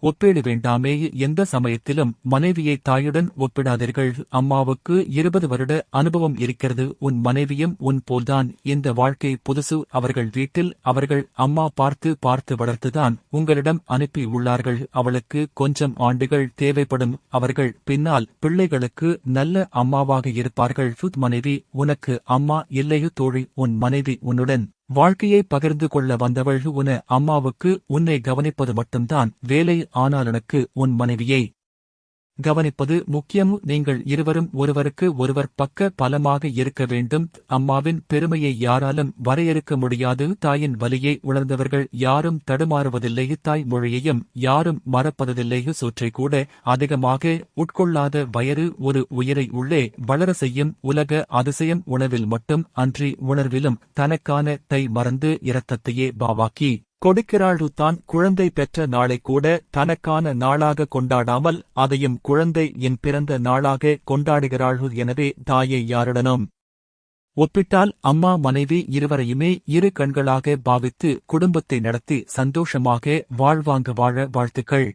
ஒப்பீடு வேண்டாமே. எந்த சமயத்திலும் மனைவியை தாயுடன் ஒப்பிடாதீர்கள். அம்மாவுக்கு 20 வருட அனுபவம் இருக்கிறது. உன் மனைவியும் உன் போல்தான். இந்த வாழ்க்கை புதுசு. அவர்கள் வீட்டில் அவர்கள் அம்மா பார்த்து பார்த்து வளர்த்துதான் உங்களிடம் அனுப்பி உள்ளார்கள். அவளுக்கு கொஞ்சம் ஆண்டுகள் தேவைப்படும். அவர்கள் பின்னால் பிள்ளைகளுக்கு நல்ல அம்மாவாக இருப்பார்கள். மனைவி உனக்கு அம்மா இல்லையு தோழி. உன் மனைவி உன்னுடன் வாழ்க்கையை பகிர்ந்து கொள்ள வந்தவள். உன அம்மாவுக்கு உன்னை கவனிப்பது மட்டும்தான் வேலை. ஆனால் எனக்கு உன் மனைவியை கவனிப்பது முக்கியம். நீங்கள் இருவரும் ஒருவருக்கு ஒருவர் பக்க பலமாக இருக்க வேண்டும். அம்மாவின் பெருமையை யாராலும் வரையறுக்க முடியாது. தாயின் வலியை உணர்ந்தவர்கள் யாரும் தடுமாறுவதில்லை. தாய் மொழியையும் யாரும் மறப்பதில்லை. சோற்றை கூட அதிகமாக உட்கொள்ளாத வயறு ஒரு உயிரை உள்ளே வளர செய்யும். உலக அதிசயம் உணவில் மட்டும் அன்றி உணர்விலும். தனக்கான தை மறந்து இரத்தத்தையே பாவாக்கி கொடுக்கிறாள். தான் குழந்தை பெற்ற நாளை கூட தனக்கான நாளாக கொண்டாடாமல் அதையும் குழந்தை என் பிறந்த நாளாக கொண்டாடுகிறாள். எனவே தாயை யாருடனும் ஒப்பிட்டால் அம்மா மனைவி இருவரையுமே இரு கண்களாக பாவித்து குடும்பத்தை நடத்தி சந்தோஷமாக வாழ்வாங்க வாழ வாழ்த்துக்கள்.